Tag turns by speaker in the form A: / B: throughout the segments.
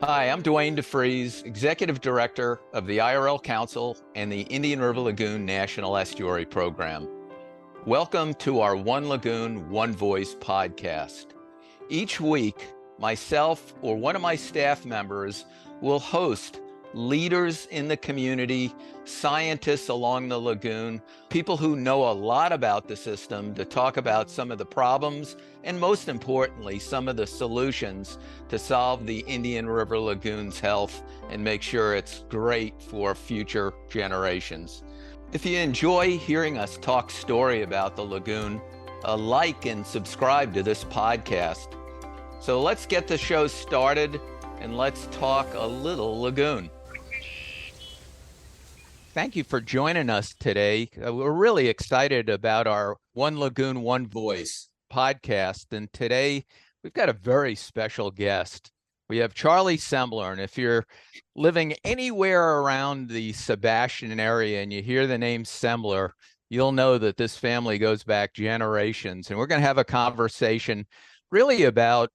A: Hi, I'm Duane DeFreese, Executive Director of the IRL Council and the Indian River Lagoon National Estuary Program. Welcome to our One Lagoon, One Voice podcast. Each week, myself or one of my staff members will host leaders in the community, scientists along the lagoon, people who know a lot about the system to talk about some of the problems and, most importantly, some of the solutions to solve the Indian River Lagoon's health and make sure it's great for future generations. If you enjoy hearing us talk story about the lagoon, like and subscribe to this podcast. So let's get the show started and let's talk a little lagoon. Thank you for joining us today. We're really excited about our One Lagoon, One Voice podcast. And today we've got a very special guest. We have Charlie Sembler. And if you're living anywhere around the Sebastian area and you hear the name Sembler, you'll know that this family goes back generations. And we're going to have a conversation really about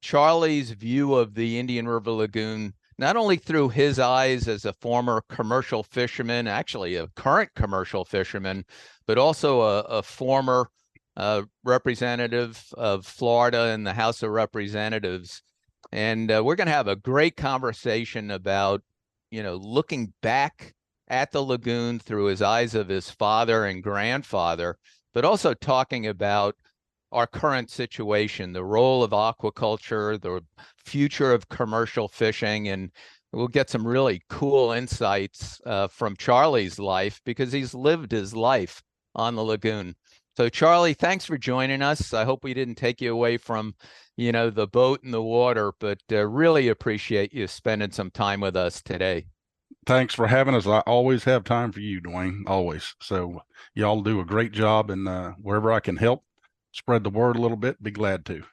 A: Charlie's view of the Indian River Lagoon, not only through his eyes as a former commercial fisherman, actually a current commercial fisherman, but also a former representative of Florida in the House of Representatives. And we're going to have a great conversation about, looking back at the lagoon through his eyes of his father and grandfather, but also talking about our current situation, the role of aquaculture, the future of commercial fishing, and we'll get some really cool insights from Charlie's life because he's lived his life on the lagoon. So Charlie, thanks for joining us. I hope we didn't take you away from, the boat and the water, but really appreciate you spending some time with us today.
B: Thanks for having us. I always have time for you, Duane, always. So y'all do a great job, and wherever I can help spread the word a little bit, be glad to.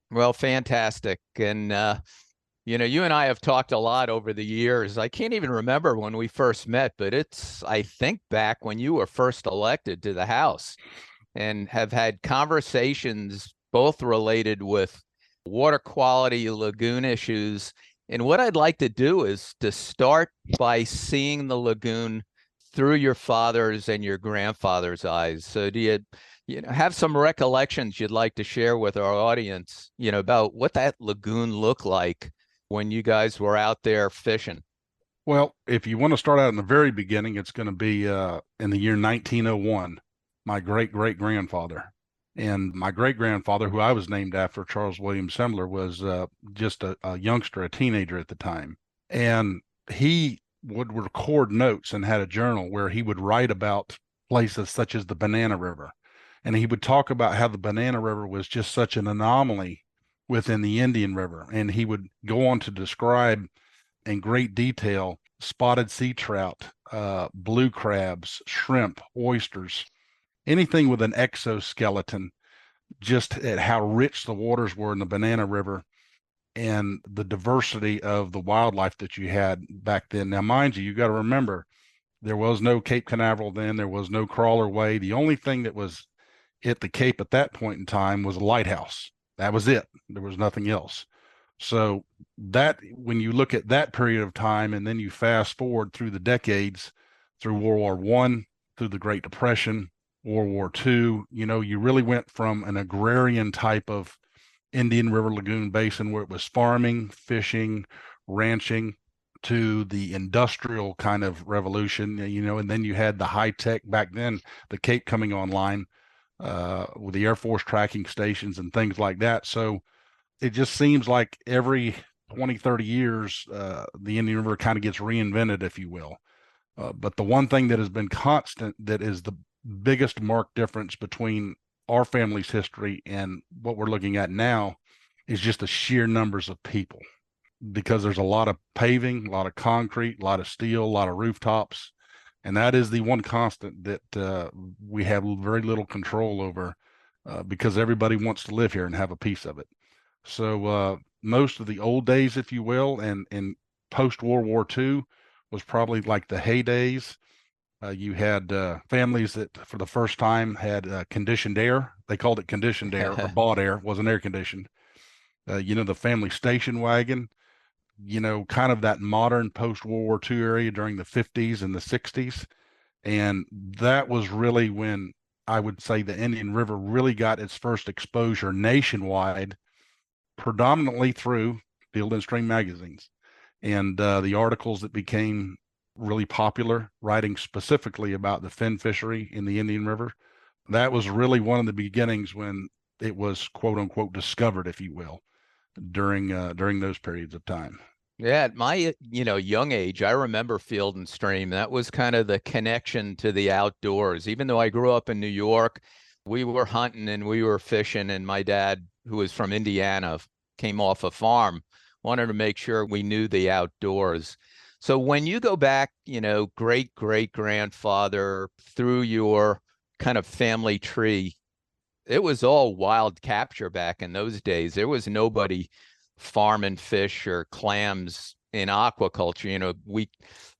A: Well, fantastic. And, you and I have talked a lot over the years. I can't even remember when we first met, but I think back when you were first elected to the House, and have had conversations both related with water quality, lagoon issues. And what I'd like to do is to start by seeing the lagoon through your father's and your grandfather's eyes. So do you have some recollections you'd like to share with our audience, about what that lagoon looked like when you guys were out there fishing?
B: Well, if you want to start out in the very beginning, it's going to be in the year 1901. My great-great-grandfather. And my great-grandfather, who I was named after, Charles William Sembler, was just a youngster, a teenager at the time. And he would record notes and had a journal where he would write about places such as the Banana River. And he would talk about how the Banana River was just such an anomaly within the Indian River. And he would go on to describe in great detail spotted sea trout, blue crabs, shrimp, oysters, anything with an exoskeleton, just at how rich the waters were in the Banana River and the diversity of the wildlife that you had back then. Now, mind you got to remember, there was no Cape Canaveral then. There was no crawler way. The only thing that was at the Cape at that point in time was a lighthouse. That was it. There was nothing else. So that, when you look at that period of time and then you fast forward through the decades, through World War I, through the Great Depression, World War II, you really went from an agrarian type of Indian River Lagoon basin where it was farming, fishing, ranching, to the industrial kind of revolution, and then you had the high tech back then, the Cape coming online with the Air Force tracking stations and things like that. So it just seems like every 20, 30 years, the Indian River kind of gets reinvented, if you will. But the one thing that has been constant, that is the biggest marked difference between our family's history and what we're looking at now, is just the sheer numbers of people, because there's a lot of paving, a lot of concrete, a lot of steel, a lot of rooftops. And that is the one constant that we have very little control over, because everybody wants to live here and have a piece of it. So most of the old days, if you will, and post-World War II was probably like the heydays. You had families that for the first time had conditioned air. They called it conditioned air or bought air. It wasn't air conditioned. The family station wagon. kind of that modern post-World War II area during the 50s and the 60s. And that was really when I would say the Indian River really got its first exposure nationwide, predominantly through Field and Stream magazines. And the articles that became really popular, writing specifically about the fin fishery in the Indian River, that was really one of the beginnings when it was quote unquote discovered, if you will, during those periods of time.
A: Yeah, at my, young age, I remember Field and Stream. That was kind of the connection to the outdoors. Even though I grew up in New York, we were hunting and we were fishing, and my dad, who was from Indiana, came off a farm, wanted to make sure we knew the outdoors. So when you go back, great great grandfather through your kind of family tree, it was all wild capture back in those days. There was nobody farming fish or clams in aquaculture.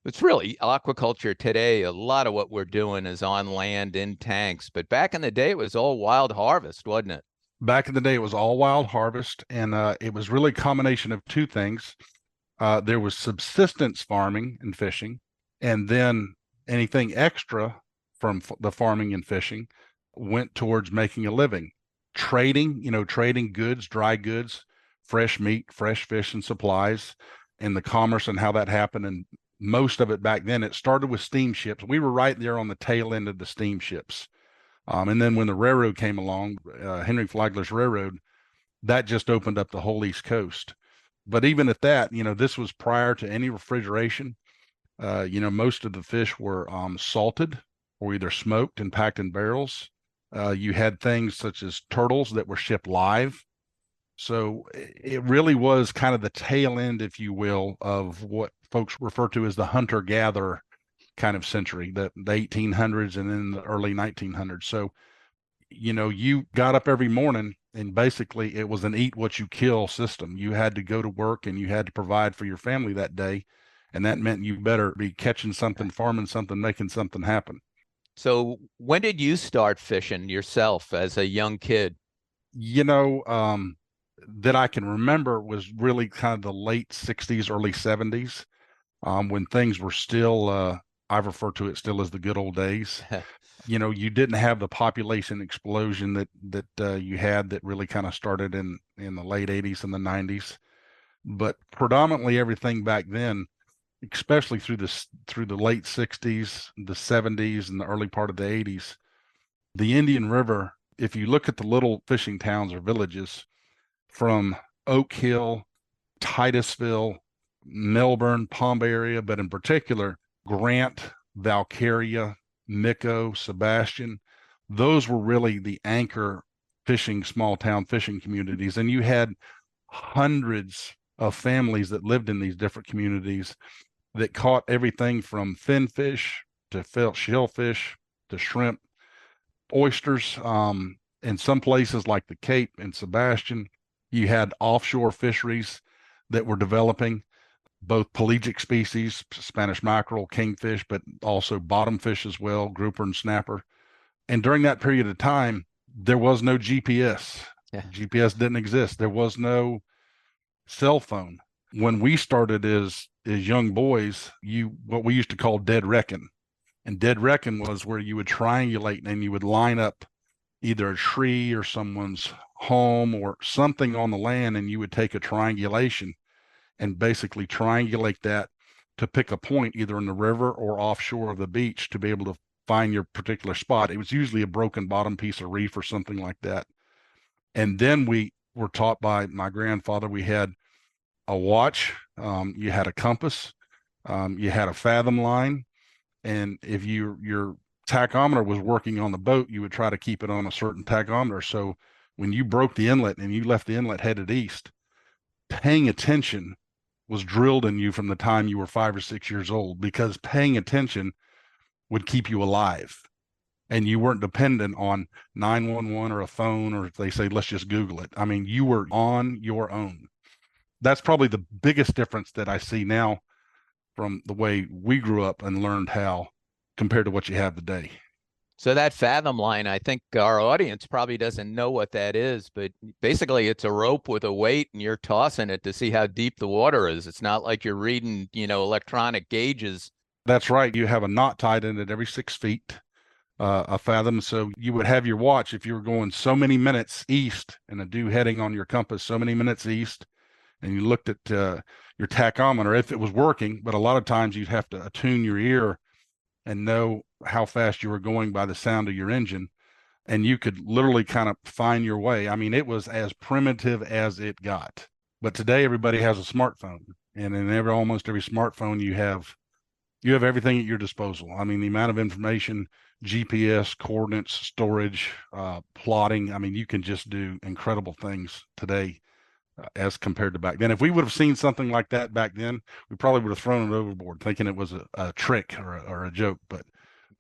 A: It's really aquaculture today. A lot of what we're doing is on land in tanks, but back in the day, it was all wild harvest, wasn't it?
B: Back in the day, it was all wild harvest, and it was really a combination of two things. There was subsistence farming and fishing, and then anything extra from the farming and fishing went towards making a living, trading goods, dry goods, fresh meat, fresh fish, and supplies, and the commerce and how that happened. And most of it back then, it started with steamships. We were right there on the tail end of the steamships. And then when the railroad came along, Henry Flagler's railroad, that just opened up the whole East Coast. But even at that, this was prior to any refrigeration. Most of the fish were salted or either smoked and packed in barrels. You had things such as turtles that were shipped live. So it really was kind of the tail end, if you will, of what folks refer to as the hunter-gatherer kind of century, the 1800s and then the early 1900s. So, you got up every morning and basically it was an eat what you kill system. You had to go to work and you had to provide for your family that day. And that meant you better be catching something, farming something, making something happen.
A: So when did you start fishing yourself as a young kid?
B: That I can remember was really kind of the late 60s, early 70s, when things were still, I refer to it still as the good old days. You didn't have the population explosion that you had that really kind of started in the late 80s and the 90s. But predominantly everything back then, especially through the late 60s, the 70s, and the early part of the 80s, the Indian River, if you look at the little fishing towns or villages from Oak Hill, Titusville, Melbourne, Palm Bay area, but in particular, Grant, Valkyria, Micco, Sebastian, those were really the anchor small town fishing communities. And you had hundreds of families that lived in these different communities that caught everything from finfish to shellfish to shrimp, oysters. In some places like the Cape and Sebastian, you had offshore fisheries that were developing, both pelagic species, Spanish mackerel, kingfish, but also bottom fish as well, grouper and snapper. And during that period of time, there was no GPS.
A: Yeah.
B: GPS didn't exist. There was no cell phone. When we started as young boys, what we used to call dead reckon. And dead reckon was where you would triangulate and you would line up either a tree or someone's home or something on the land, and you would take a triangulation and basically triangulate that to pick a point either in the river or offshore of the beach to be able to find your particular spot. It was usually a broken bottom piece of reef or something like that. And then we were taught by my grandfather, we had a watch, you had a compass, you had a fathom line, and if your tachometer was working on the boat, you would try to keep it on a certain tachometer. So when you broke the inlet and you left the inlet headed east, paying attention was drilled in you from the time you were 5 or 6 years old, because paying attention would keep you alive. And you weren't dependent on 911 or a phone, or if they say, let's just Google it. I mean, you were on your own. That's probably the biggest difference that I see now from the way we grew up and learned how compared to what you have today.
A: So that fathom line, I think our audience probably doesn't know what that is, but basically it's a rope with a weight and you're tossing it to see how deep the water is. It's not like you're reading, electronic gauges.
B: That's right. You have a knot tied in it every 6 feet, a fathom. So you would have your watch if you were going so many minutes east and a due heading on your compass, so many minutes east, and you looked at your tachometer if it was working. But a lot of times you'd have to attune your ear and know how fast you were going by the sound of your engine. And you could literally kind of find your way. I mean, it was as primitive as it got. But today everybody has a smartphone. And in almost every smartphone you have everything at your disposal. I mean, the amount of information, GPS, coordinates, storage, plotting. I mean, you can just do incredible things today as compared to back then. If we would have seen something like that back then, we probably would have thrown it overboard, thinking it was a trick or a joke. But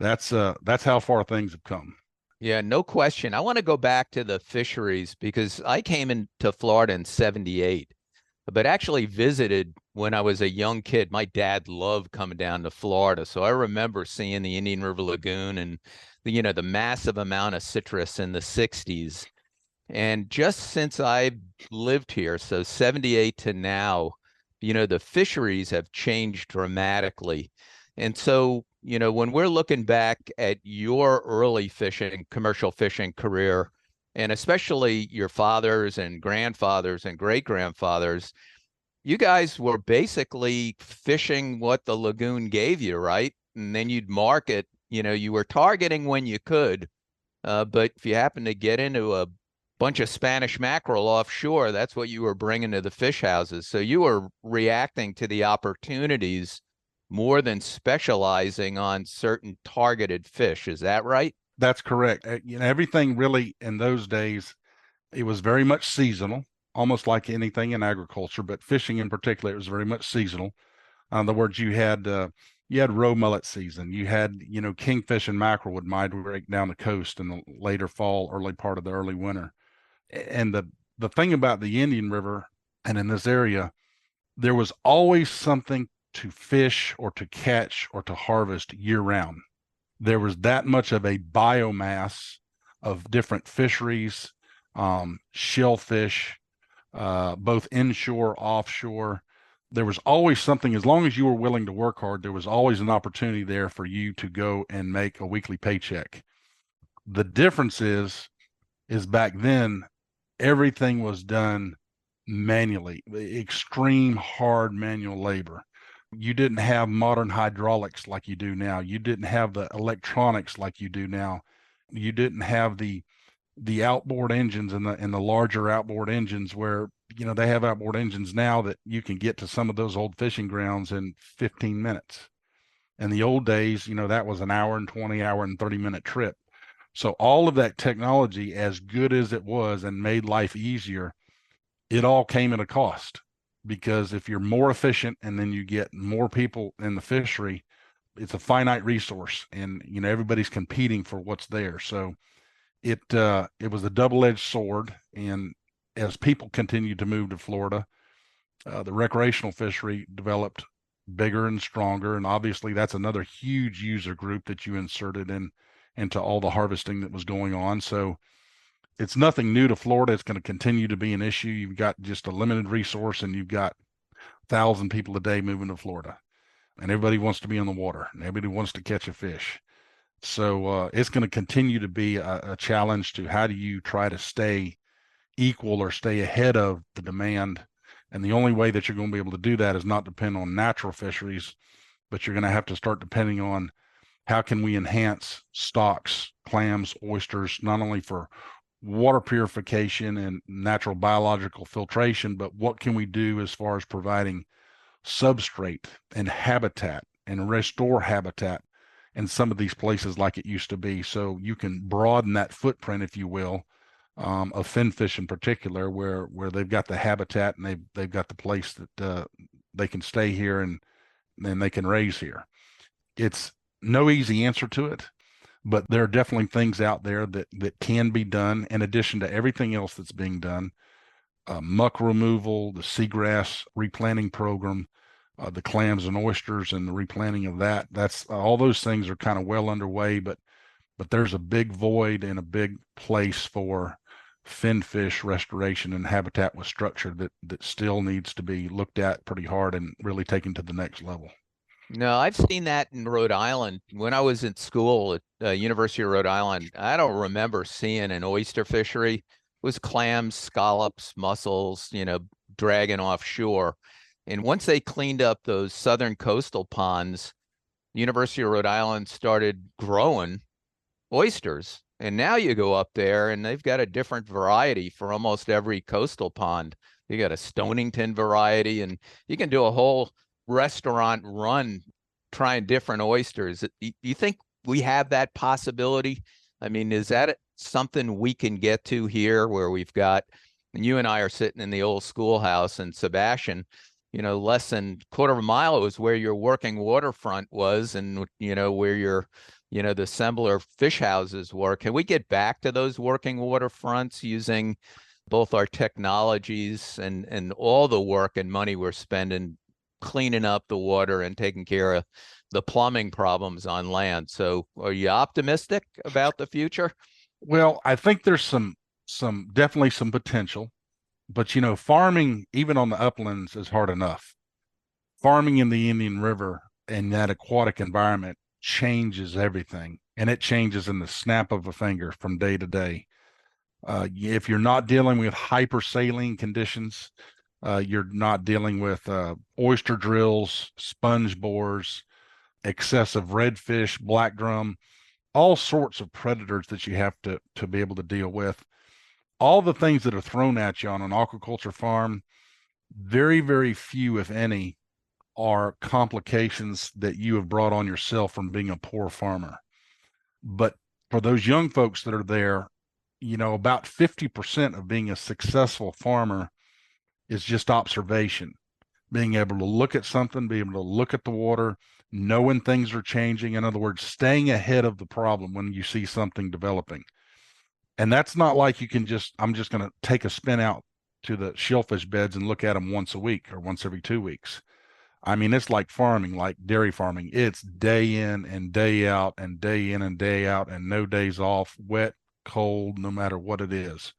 B: that's how far things have come.
A: Yeah, no question. I want to go back to the fisheries because I came into Florida in 78, but actually visited when I was a young kid. My dad loved coming down to Florida. So I remember seeing the Indian River Lagoon and the massive amount of citrus in the 60s. And just since I've lived here, so 78 to now, the fisheries have changed dramatically. And so, when we're looking back at your early fishing, commercial fishing career, and especially your fathers and grandfathers and great grandfathers, you guys were basically fishing what the lagoon gave you, right? And then you'd market, you were targeting when you could. But if you happen to get into a bunch of Spanish mackerel offshore, that's what you were bringing to the fish houses. So you were reacting to the opportunities more than specializing on certain targeted fish. Is that right?
B: That's correct. Everything really in those days, it was very much seasonal, almost like anything in agriculture, but fishing in particular, it was very much seasonal. In other words, you had roe mullet season. You had, kingfish and mackerel would migrate down the coast in the later fall, early part of the early winter. And the thing about the Indian River and in this area, there was always something to fish or to catch or to harvest year round. There was that much of a biomass of different fisheries, shellfish, both inshore, offshore. There was always something, as long as you were willing to work hard, there was always an opportunity there for you to go and make a weekly paycheck. The difference is back then, everything was done manually, extreme hard manual labor. You didn't have modern hydraulics like you do now. You didn't have the electronics like you do now. You didn't have the outboard engines and the larger outboard engines where they have outboard engines now that you can get to some of those old fishing grounds in 15 minutes. In the old days, that was an hour and 20 hour and 30-minute trip. So all of that technology, as good as it was and made life easier, it all came at a cost, because if you're more efficient and then you get more people in the fishery, it's a finite resource, and everybody's competing for what's there. So it was a double-edged sword. And as people continued to move to Florida, the recreational fishery developed bigger and stronger, and obviously that's another huge user group that you inserted into all the harvesting that was going on. So it's nothing new to Florida. It's going to continue to be an issue. You've got just a limited resource, and you've got 1,000 people a day moving to Florida, and everybody wants to be in the water, and everybody wants to catch a fish. So it's going to continue to be a challenge to how do you try to stay equal or stay ahead of the demand. And the only way that you're going to be able to do that is not depend on natural fisheries, but you're going to have to start depending on how can we enhance stocks, clams, oysters, not only for water purification and natural biological filtration, but what can we do as far as providing substrate and habitat and restore habitat in some of these places like it used to be, so you can broaden that footprint, if you will, of finfish in particular, where they've got the habitat and they've got the place that they can stay here and then they can raise here. It's no easy answer to it, but there are definitely things out there that can be done in addition to everything else that's being done. Muck removal, the seagrass replanting program, the clams and oysters and the replanting of that's all those things are kind of well underway, but but there's a big void and a big place for finfish restoration and habitat with structure that still needs to be looked at pretty hard and really taken to the next level.
A: No, I've seen that in Rhode Island. When I was in school at University of Rhode Island, I don't remember seeing an oyster fishery. It was clams, scallops, mussels, dragging offshore. And once they cleaned up those southern coastal ponds, University of Rhode Island started growing oysters. And now you go up there and they've got a different variety for almost every coastal pond. You got a Stonington variety, and you can do a whole restaurant run trying different oysters. You think we have that possibility? I mean, is that something we can get to here where we've got, and you and I are sitting in the old schoolhouse in Sebastian, less than a quarter of a mile was where your working waterfront was, and, where your the Sembler fish houses were. Can we get back to those working waterfronts using both our technologies and all the work and money we're spending cleaning up the water and taking care of the plumbing problems on land? So are you optimistic about the future?
B: Well, I think there's definitely some potential, but farming even on the uplands is hard enough. Farming in the Indian River and that aquatic environment changes everything, and it changes in the snap of a finger from day to day. If you're not dealing with hypersaline conditions, you're not dealing with oyster drills, sponge bores, excessive redfish, black drum, all sorts of predators that you have to be able to deal with. All the things that are thrown at you on an aquaculture farm, very, very few, if any, are complications that you have brought on yourself from being a poor farmer. But for those young folks that are there, about 50% of being a successful farmer is just observation, being able to look at something, being able to look at the water, know when things are changing. In other words, staying ahead of the problem when you see something developing. And that's not like I'm just going to take a spin out to the shellfish beds and look at them once a week or once every 2 weeks. I mean, it's like farming, like dairy farming. It's day in and day out and day in and day out and no days off, wet, cold, no matter what it is.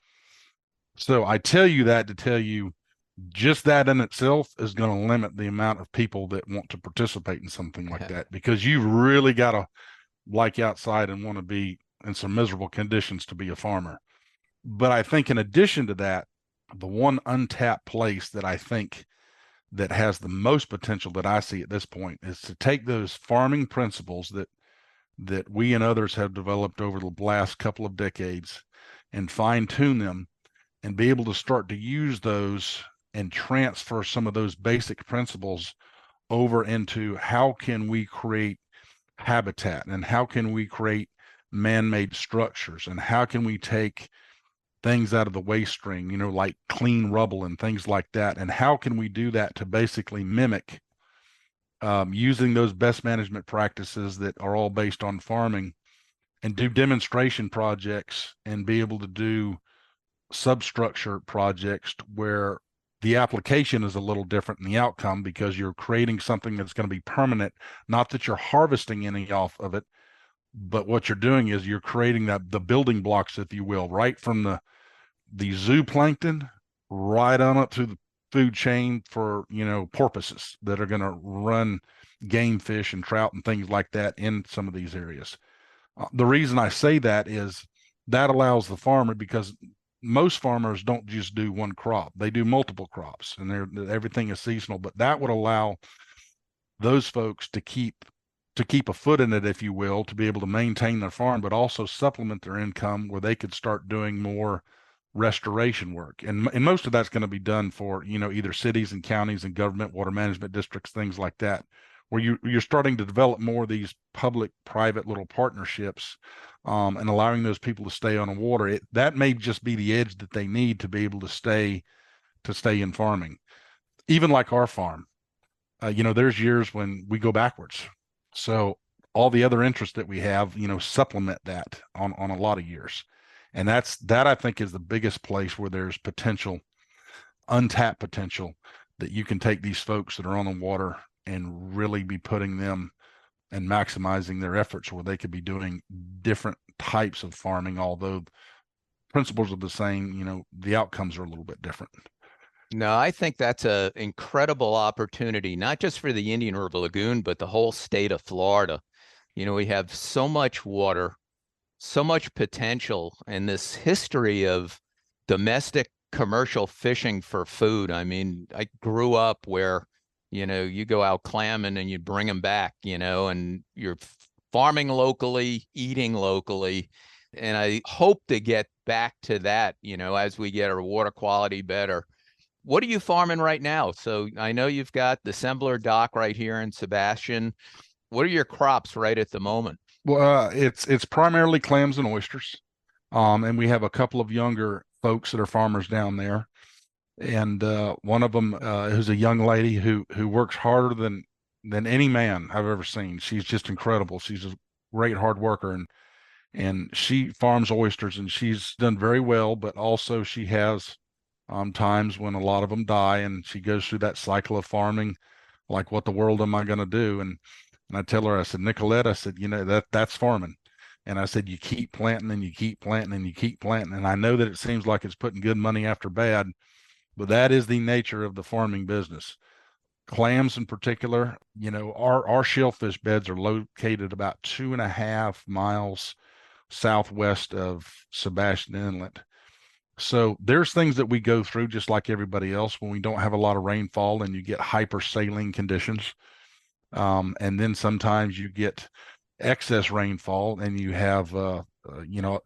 B: So I tell you that to tell you just that in itself is going to limit the amount of people that want to participate in something like that, because you really got to like outside and want to be in some miserable conditions to be a farmer. But I think in addition to that, the one untapped place that I think that has the most potential that I see at this point is to take those farming principles that we and others have developed over the last couple of decades and fine tune them and be able to start to use those and transfer some of those basic principles over into how can we create habitat and how can we create man-made structures and how can we take things out of the waste stream, like clean rubble and things like that. And how can we do that to basically mimic using those best management practices that are all based on farming, and do demonstration projects and be able to do substructure projects where the application is a little different in the outcome because you're creating something that's going to be permanent. Not that you're harvesting any off of it, but what you're doing is you're creating the building blocks, if you will, right from the zooplankton right on up to the food chain for porpoises that are going to run game fish and trout and things like that in some of these areas. The reason I say that is that allows the farmer, because most farmers don't just do one crop, they do multiple crops, and everything is seasonal. But that would allow those folks to keep a foot in it, if you will, to be able to maintain their farm, but also supplement their income where they could start doing more restoration work. And most of that's going to be done for, either cities and counties and government water management districts, things like that, where you're starting to develop more of these public-private little partnerships, and allowing those people to stay on the water. That may just be the edge that they need to be able to stay in farming. Even like our farm, there's years when we go backwards. So all the other interests that we have, supplement that on a lot of years. And that I think is the biggest place where there's potential, untapped potential, that you can take these folks that are on the water and really be putting them and maximizing their efforts where they could be doing different different types of farming, although principles are the same. The outcomes are a little bit different.
A: No, I think that's an incredible opportunity, not just for the Indian River Lagoon, but the whole state of Florida. We have so much water, so much potential, and this history of domestic commercial fishing for food. I mean, I grew up where, you go out clamming and you bring them back, and you're farming locally, eating locally. And I hope to get back to that, as we get our water quality better. What are you farming right now? So I know you've got the Sembler dock right here in Sebastian. What are your crops right at the moment?
B: Well, it's primarily clams and oysters, and we have a couple of younger folks that are farmers down there, and one of them who's a young lady who works harder than any man I've ever seen. She's just incredible. She's a great hard worker, and she farms oysters, and she's done very well. But also she has times when a lot of them die, and she goes through that cycle of farming, like, what the world am I going to do? And I tell her, I said, Nicolette, I said, that's farming. And I said, you keep planting and you keep planting and you keep planting. And I know that it seems like it's putting good money after bad, but that is the nature of the farming business. Clams in particular, our shellfish beds are located about 2.5 miles southwest of Sebastian Inlet. So there's things that we go through just like everybody else when we don't have a lot of rainfall and you get hypersaline conditions. And then sometimes you get excess rainfall and you have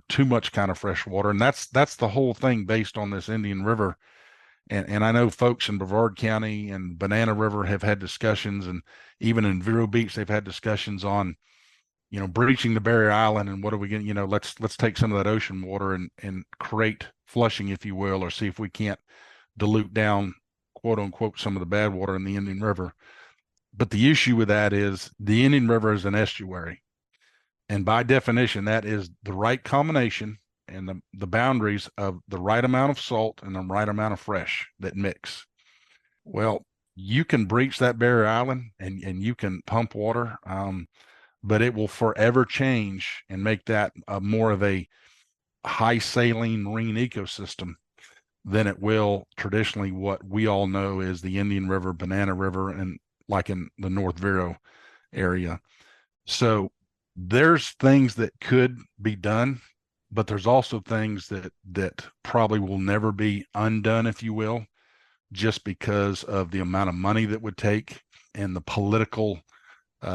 B: too much kind of fresh water. And that's the whole thing based on this Indian River. And I know folks in Brevard County and Banana River have had discussions, and even in Vero Beach they've had discussions on breaching the barrier island, and what are we going to, let's take some of that ocean water and create flushing, if you will, or see if we can't dilute down, quote unquote, some of the bad water in the Indian River. But the issue with that is the Indian River is an estuary. And by definition, that is the right combination and the boundaries of the right amount of salt and the right amount of fresh that mix. Well, you can breach that barrier island and you can pump water, but it will forever change and make that more of a high saline marine ecosystem than it will traditionally what we all know is the Indian River, Banana River, and like in the North Vero area. So there's things that could be done, but there's also things that probably will never be undone, if you will, just because of the amount of money that would take and the political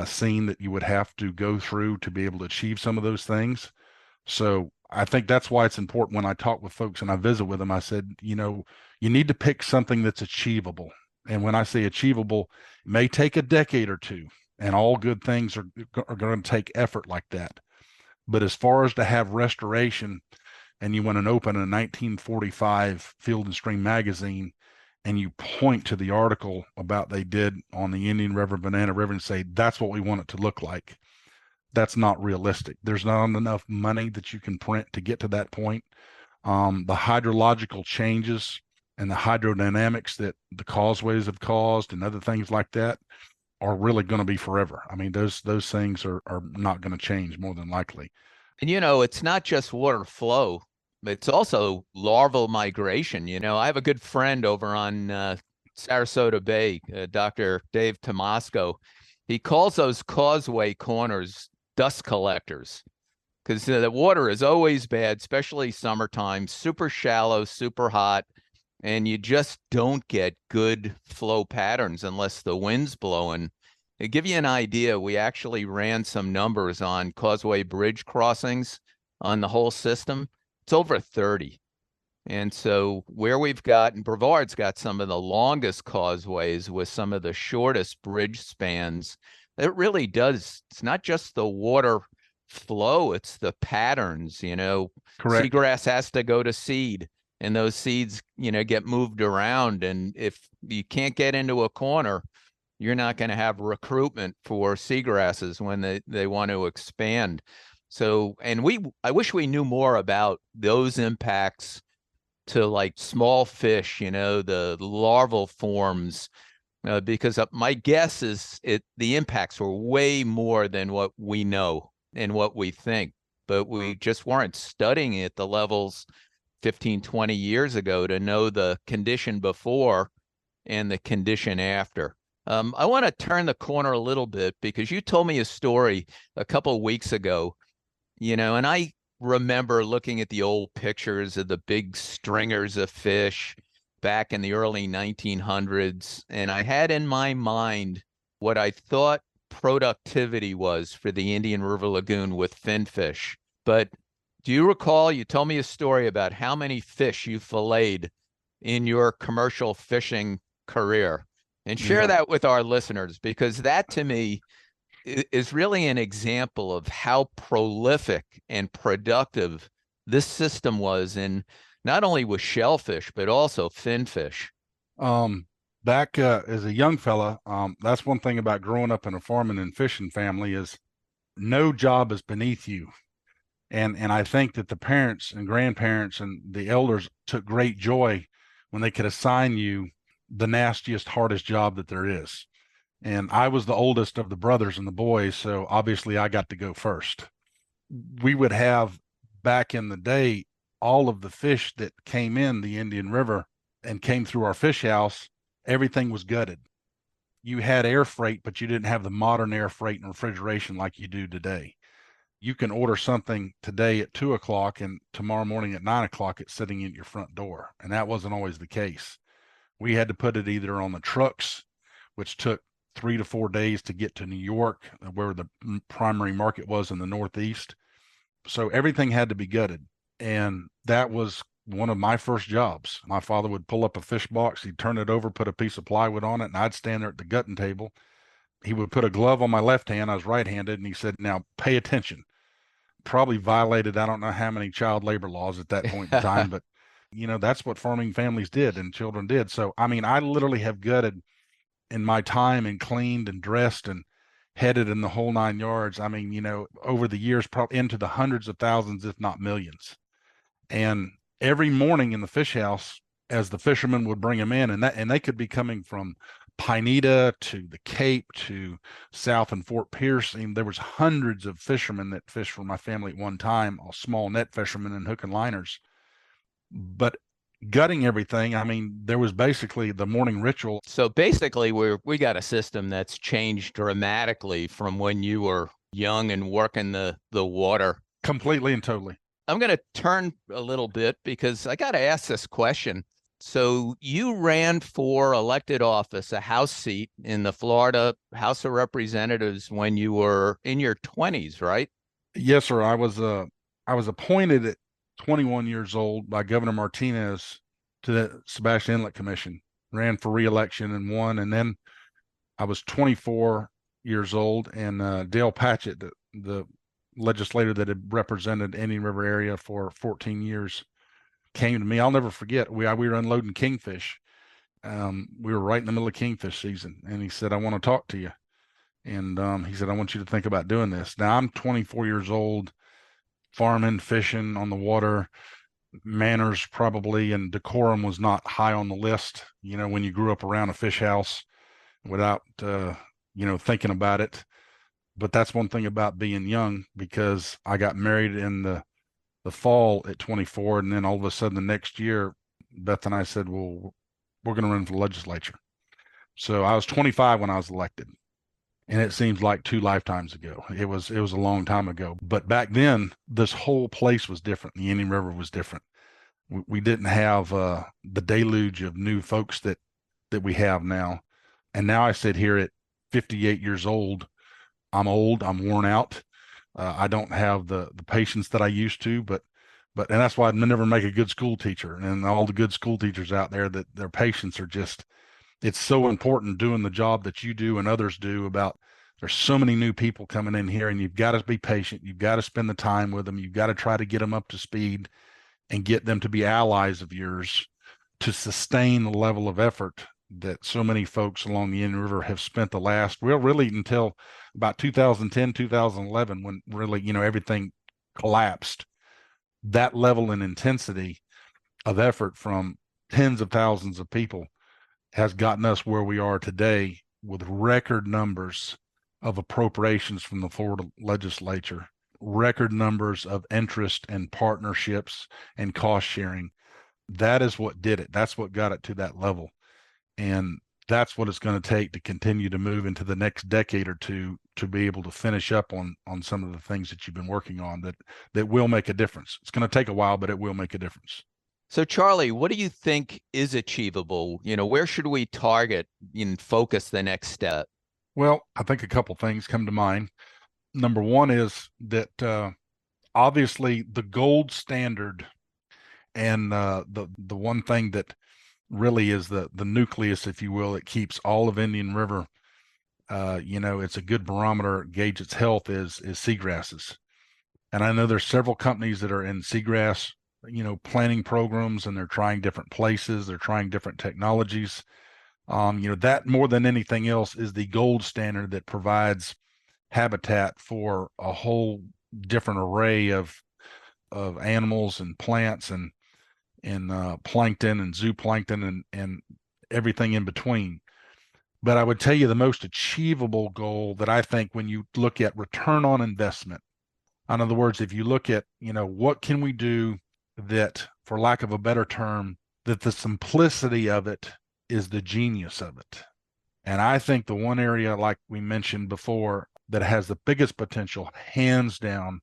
B: scene that you would have to go through to be able to achieve some of those things. So I think that's why it's important when I talk with folks and I visit with them, I said, you need to pick something that's achievable. And when I say achievable, it may take a decade or two, and all good things are going to take effort like that. But as far as to have restoration, and you want to open a 1945 Field and Stream magazine, and you point to the article about they did on the Indian River, Banana River, and say, that's what we want it to look like. That's not realistic. There's not enough money that you can print to get to that point. The hydrological changes and the hydrodynamics that the causeways have caused and other things like that are really going to be forever. I mean, those things are not going to change more than likely.
A: And it's not just water flow, but it's also larval migration. I have a good friend over on Sarasota Bay, Dr. Dave Tomasco. He calls those causeway corners dust collectors because the water is always bad, especially summertime, super shallow, super hot, and you just don't get good flow patterns unless the wind's blowing. To give you an idea, we actually ran some numbers on causeway bridge crossings on the whole system. It's over 30. And so where we've got, and Brevard's got some of the longest causeways with some of the shortest bridge spans. It really does. It's not just the water flow, it's the patterns,
B: Correct.
A: Seagrass has to go to seed, and those seeds, get moved around. And if you can't get into a corner, you're not going to have recruitment for seagrasses when they want to expand. So, and I wish we knew more about those impacts to like small fish, the larval forms, because my guess is the impacts were way more than what we know and what we think. but we just weren't studying it at the levels 15, 20 years ago to know the condition before and the condition after. I want to turn the corner a little bit because you told me a story a couple of weeks ago, and I remember looking at the old pictures of the big stringers of fish back in the early 1900s, and I had in my mind what I thought productivity was for the Indian River Lagoon with finfish. But do you recall you told me a story about how many fish you filleted in your commercial fishing career? And share that with our listeners, because that to me is really an example of how prolific and productive this system was in not only with shellfish, but also finfish.
B: Back as a young fella, that's one thing about growing up in a farming and fishing family is no job is beneath you. And I think that the parents and grandparents and the elders took great joy when they could assign you the nastiest, hardest job that there is. And I was the oldest of the brothers and the boys, so obviously I got to go first. We would have, back in the day, all of the fish that came in the Indian River and came through our fish house, everything was gutted. You had air freight, but you didn't have the modern air freight and refrigeration like you do today. You can order something today at 2 o'clock and tomorrow morning at 9 o'clock, it's sitting in your front door. And that wasn't always the case. We had to put it either on the trucks, which took 3 to 4 days to get to New York, where the primary market was in the Northeast. So everything had to be gutted. And that was one of my first jobs. My father would pull up a fish box, he'd turn it over, put a piece of plywood on it, and I'd stand there at the gutting table. He would put a glove on my left hand. I was right-handed, and he said, "Now pay attention." Probably violated, I don't know how many child labor laws at that point in time, but that's what farming families did and children did. So, I mean, I literally have gutted in my time and cleaned and dressed and headed in the whole 9 yards. I mean, over the years, probably into the hundreds of thousands, if not millions. And every morning in the fish house, as the fishermen would bring them in, and they could be coming from Pineda to the Cape to South and Fort Pierce. And there was hundreds of fishermen that fished for my family at one time, all small net fishermen and hook and liners. But gutting everything, I mean, there was basically the morning ritual.
A: So basically, we got a system that's changed dramatically from when you were young and working the water.
B: Completely and totally.
A: I'm going to turn a little bit because I got to ask this question. So you ran for elected office, a House seat in the Florida House of Representatives when you were in your 20s, right?
B: Yes, sir. I was appointed at 21 years old by Governor Martinez to the Sebastian Inlet Commission, ran for re-election and won. And then I was 24 years old, and Dale Patchett, the legislator that had represented Indian River area for 14 years, came to me. I'll never forget. We were unloading kingfish. We were right in the middle of kingfish season, and he said, "I want to talk to you." And he said, "I want you to think about doing this." Now I'm 24 years old, farming, fishing on the water. Manners probably and decorum was not high on the list. When you grew up around a fish house without thinking about it. But that's one thing about being young, because I got married in the fall at 24, and then all of a sudden the next year, Beth and I said, "Well, we're going to run for the legislature." So I was 25 when I was elected, and it seems like 2 lifetimes ago. It was a long time ago. But back then, this whole place was different. The Indian River was different. We didn't have the deluge of new folks that we have now. And now I sit here at 58 years old. I'm old. I'm worn out. I don't have the patience that I used to, but and that's why I'd never make a good school teacher. And all the good school teachers out there, that their patience are just, it's so important doing the job that you do and others do. About, there's so many new people coming in here, and you've got to be patient. You've got to spend the time with them. You've got to try to get them up to speed and get them to be allies of yours to sustain the level of effort that so many folks along the Indian River have spent the last, really until about 2010, 2011, when really, everything collapsed. That level and intensity of effort from tens of thousands of people has gotten us where we are today, with record numbers of appropriations from the Florida Legislature record numbers of interest and partnerships and cost sharing. That is what did it. That's what got it to that level. And that's what it's going to take to continue to move into the next decade or two to be able to finish up on some of the things that you've been working on that will make a difference. It's going to take a while, but it will make a difference.
A: So, Charlie, what do you think is achievable? Where should we target and focus the next step?
B: Well, I think a couple things come to mind. Number one is that obviously the gold standard and the one thing that really is the nucleus, if you will, it keeps all of Indian River. It's a good barometer, gauge its health is seagrasses. And I know there's several companies that are in seagrass, planting programs, and they're trying different places, they're trying different technologies. That more than anything else is the gold standard that provides habitat for a whole different array of animals and plants and plankton and zooplankton and everything in between. But I would tell you the most achievable goal that I think when you look at return on investment, in other words, if you look at, what can we do that, for lack of a better term, that the simplicity of it is the genius of it. And I think the one area, like we mentioned before, that has the biggest potential, hands down,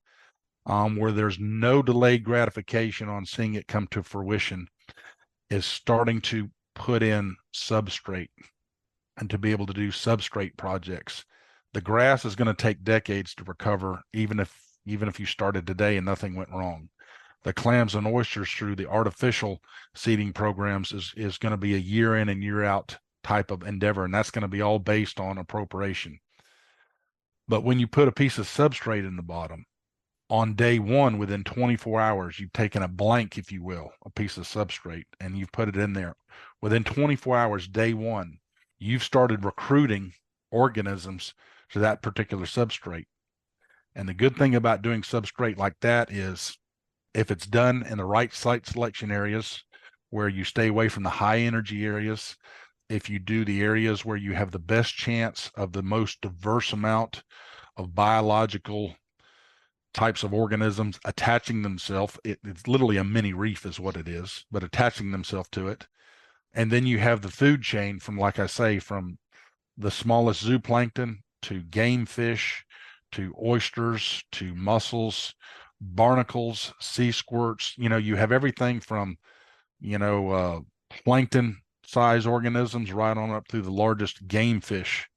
B: where there's no delayed gratification on seeing it come to fruition, is starting to put in substrate and to be able to do substrate projects. The grass is going to take decades to recover, even if you started today and nothing went wrong. The clams and oysters through the artificial seeding programs is going to be a year in and year out type of endeavor, and that's going to be all based on appropriation. But when you put a piece of substrate in the bottom, on day one, within 24 hours, you've taken a blank, if you will, a piece of substrate, and you've put it in there. Within 24 hours, day one, you've started recruiting organisms to that particular substrate. And the good thing about doing substrate like that is, if it's done in the right site selection areas where you stay away from the high energy areas, if you do the areas where you have the best chance of the most diverse amount of biological types of organisms attaching themselves, it's literally a mini reef is what it is, but attaching themselves to it. And then you have the food chain from, like I say, from the smallest zooplankton to game fish, to oysters, to mussels, barnacles, sea squirts. You have everything from, plankton size organisms right on up through the largest game fish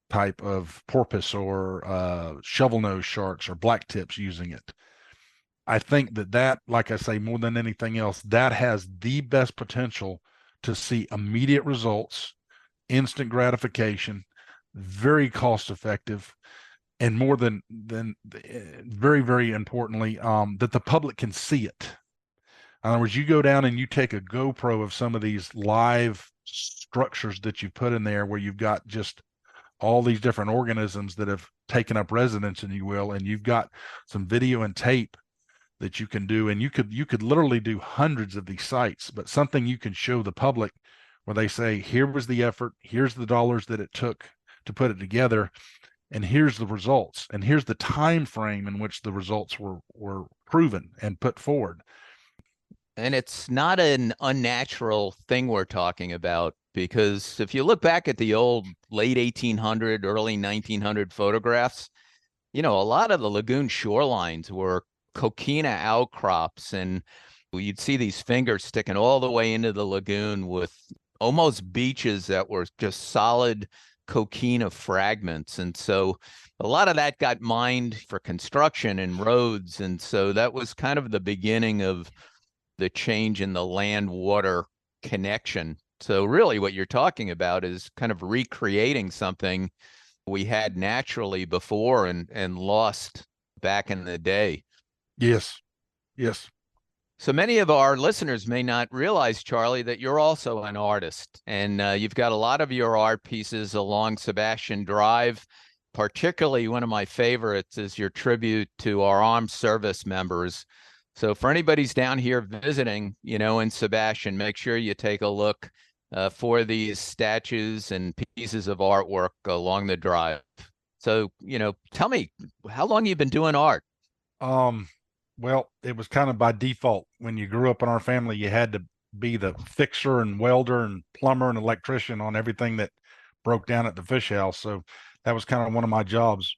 B: type of porpoise or shovel-nosed sharks or black tips using it. I think that, like I say, more than anything else, that has the best potential to see immediate results, instant gratification, very cost effective, and more than very, very importantly, that the public can see it. In other words, you go down and you take a GoPro of some of these live structures that you put in there where you've got just all these different organisms that have taken up residence, and you will, and you've got some video and tape that you can do, and you could literally do hundreds of these sites, but something you can show the public where they say, here was the effort, here's the dollars that it took to put it together, and here's the results, and here's the time frame in which the results were proven and put forward.
A: And it's not an unnatural thing we're talking about, because if you look back at the old late 1800, early 1900 photographs, a lot of the lagoon shorelines were coquina outcrops, and you'd see these fingers sticking all the way into the lagoon with almost beaches that were just solid coquina fragments. And so a lot of that got mined for construction and roads. And so that was kind of the beginning of the change in the land-water connection. So really what you're talking about is kind of recreating something we had naturally before and lost back in the day.
B: Yes.
A: So many of our listeners may not realize, Charlie, that you're also an artist, and you've got a lot of your art pieces along Sebastian Drive. Particularly, one of my favorites is your tribute to our armed service members. So for anybody's down here visiting, in Sebastian, make sure you take a look for these statues and pieces of artwork along the drive. So, tell me, how long you've been doing art?
B: Um, well, it was kind of by default. When you grew up in our family, you had to be the fixer and welder and plumber and electrician on everything that broke down at the fish house. So that was kind of one of my jobs.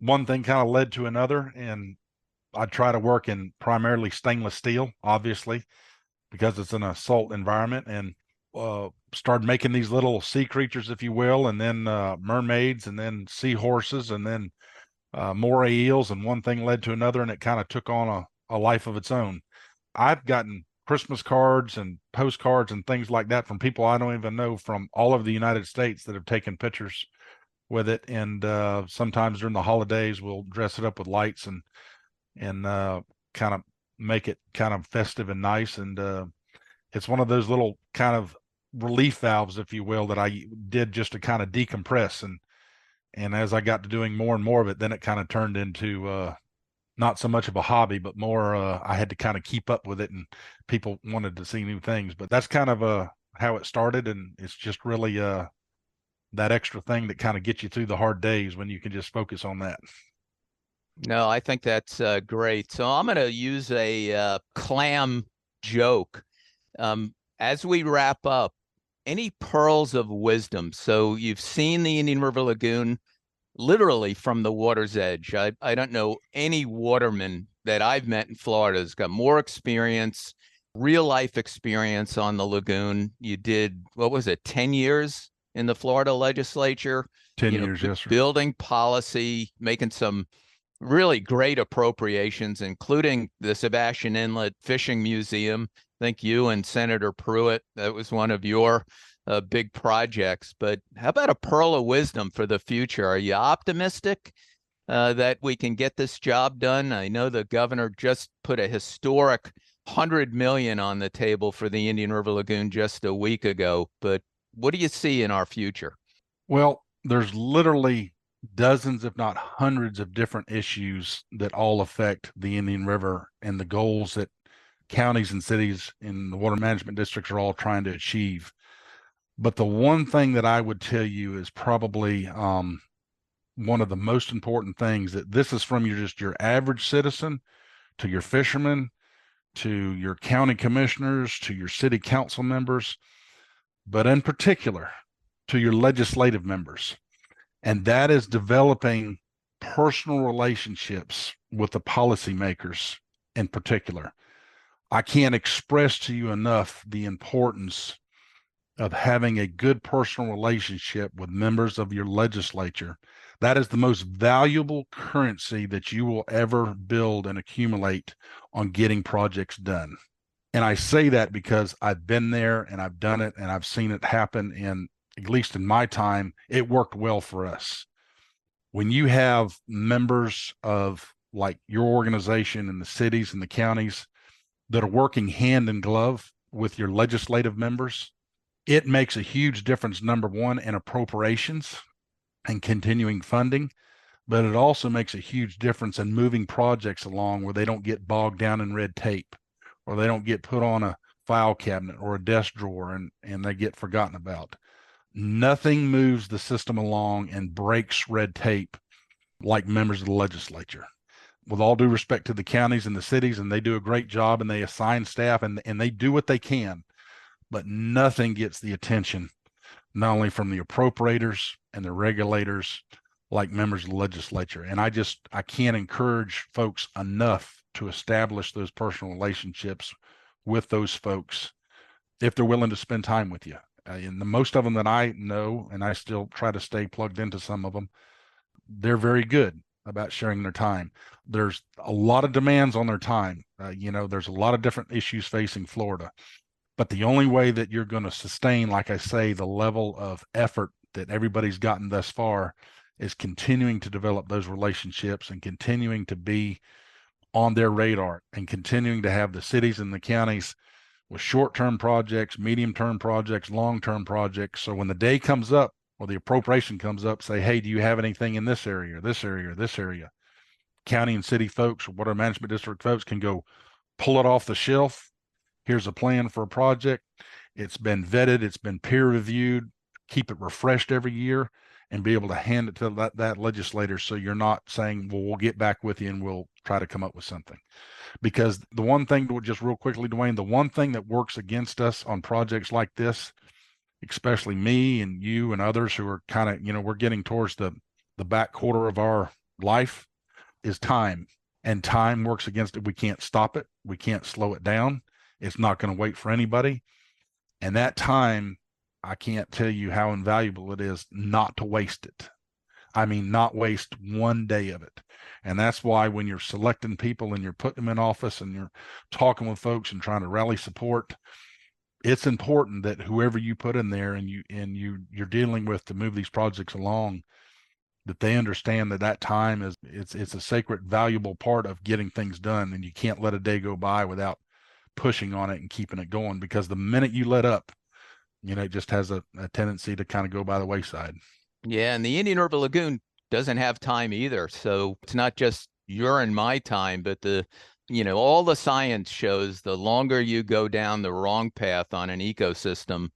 B: One thing kind of led to another, and I try to work in primarily stainless steel, obviously, because it's an assault environment, and started making these little sea creatures, if you will, and then mermaids, and then seahorses, and then moray eels, and one thing led to another, and it kind of took on a life of its own. I've gotten Christmas cards and postcards and things like that from people I don't even know from all over the United States that have taken pictures with it. And sometimes during the holidays, we'll dress it up with lights and kind of make it kind of festive and nice. And it's one of those little kind of relief valves, if you will, that I did just to kind of decompress. And as I got to doing more and more of it, then it kind of turned into not so much of a hobby, but more I had to kind of keep up with it, and people wanted to see new things. But that's kind of how it started, and it's just really that extra thing that kind of gets you through the hard days when you can just focus on that.
A: No, I think that's great. So I'm going to use a clam joke. As we wrap up, any pearls of wisdom? So you've seen the Indian River Lagoon literally from the water's edge. I don't know any waterman that I've met in Florida has got more experience, real life experience on the lagoon. You did, what was it, 10 years in the Florida Legislature?
B: 10 years, yes, sir.
A: Building policy, making some really great appropriations, including the Sebastian Inlet Fishing Museum. I think you and Senator Pruitt, that was one of your big projects. But how about a pearl of wisdom for the future? Are you optimistic that we can get this job done? I know the governor just put a historic $100 million on the table for the Indian River Lagoon just a week ago. But what do you see in our future?
B: Well, there's literally dozens, if not hundreds, of different issues that all affect the Indian River and the goals that counties and cities in the water management districts are all trying to achieve. But the one thing that I would tell you is probably one of the most important things, that this is from your average citizen to your fishermen, to your county commissioners, to your city council members, but in particular to your legislative members. And that is developing personal relationships with the policymakers in particular. I can't express to you enough the importance of having a good personal relationship with members of your legislature. That is the most valuable currency that you will ever build and accumulate on getting projects done. And I say that because I've been there and I've done it and I've seen it happen. And at least in my time, it worked well for us. When you have members of like your organization and the cities and the counties that are working hand in glove with your legislative members, it makes a huge difference, number one, in appropriations and continuing funding, but it also makes a huge difference in moving projects along where they don't get bogged down in red tape, or they don't get put on a file cabinet or a desk drawer and they get forgotten about. Nothing moves the system along and breaks red tape like members of the legislature. With all due respect to the counties and the cities, and they do a great job and they assign staff and they do what they can, but nothing gets the attention, not only from the appropriators and the regulators, like members of the legislature. And I can't encourage folks enough to establish those personal relationships with those folks if they're willing to spend time with you. And the most of them that I know, and I still try to stay plugged into some of them, they're very good about sharing their time. There's a lot of demands on their time. There's a lot of different issues facing Florida. But the only way that you're going to sustain, like I say, the level of effort that everybody's gotten thus far is continuing to develop those relationships and continuing to be on their radar and continuing to have the cities and the counties with short-term projects, medium-term projects, long-term projects. So when the day comes up or the appropriation comes up, say, hey, do you have anything in this area, this area, this area? County and city folks or water management district folks can go pull it off the shelf. Here's a plan for a project. It's been vetted. It's been peer reviewed. Keep it refreshed every year. and be able to hand it to that legislator, so you're not saying, well, we'll get back with you and we'll try to come up with something. Because the one thing, just real quickly, Duane, the one thing that works against us on projects like this, especially me and you and others who are kind of, we're getting towards the back quarter of our life, is time. And time works against it. We can't stop it. We can't slow it down. It's not going to wait for anybody. And that time, I can't tell you how invaluable it is not to waste it. I mean, not waste one day of it. And that's why when you're selecting people and you're putting them in office and you're talking with folks and trying to rally support, it's important that whoever you put in there and you're dealing with to move these projects along, that they understand that time is, it's a sacred, valuable part of getting things done. And you can't let a day go by without pushing on it and keeping it going, because the minute you let up, it just has a tendency to kind of go by the wayside.
A: Yeah, and the Indian River Lagoon doesn't have time either. So it's not just your and my time, but all the science shows the longer you go down the wrong path on an ecosystem,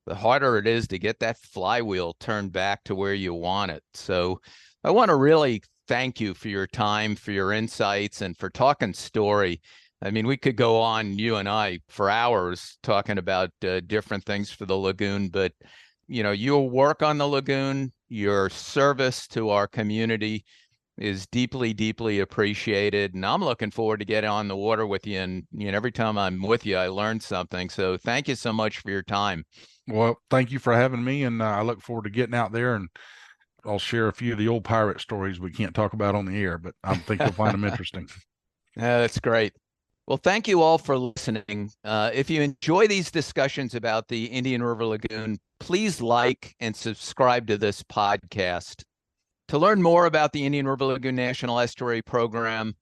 A: the harder it is to get that flywheel turned back to where you want it. So I want to really thank you for your time, for your insights, and for talking story. I mean, we could go on, you and I, for hours talking about different things for the lagoon, but your work on the lagoon, your service to our community is deeply, deeply appreciated. And I'm looking forward to getting on the water with you. And every time I'm with you, I learn something. So thank you so much for your time.
B: Well, thank you for having me. And I look forward to getting out there, and I'll share a few of the old pirate stories we can't talk about on the air, but I think you'll find them interesting.
A: That's great. Well, thank you all for listening. If you enjoy these discussions about the Indian River Lagoon, please like and subscribe to this podcast. To learn more about the Indian River Lagoon National Estuary Program,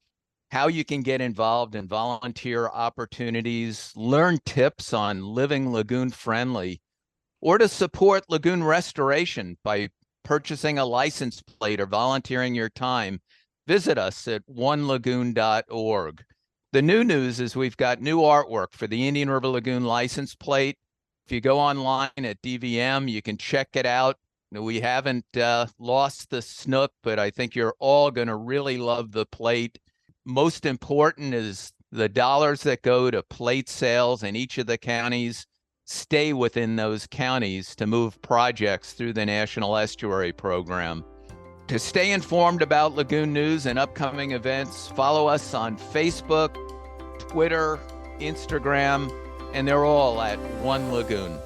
A: how you can get involved in volunteer opportunities, learn tips on living lagoon friendly, or to support lagoon restoration by purchasing a license plate or volunteering your time, visit us at onelagoon.org. The new news is we've got new artwork for the Indian River Lagoon license plate. If you go online at DVM, you can check it out. We haven't lost the snook, but I think you're all going to really love the plate. Most important is the dollars that go to plate sales in each of the counties stay within those counties to move projects through the National Estuary Program. To stay informed about lagoon news and upcoming events, follow us on Facebook, Twitter, Instagram, and they're all at One Lagoon.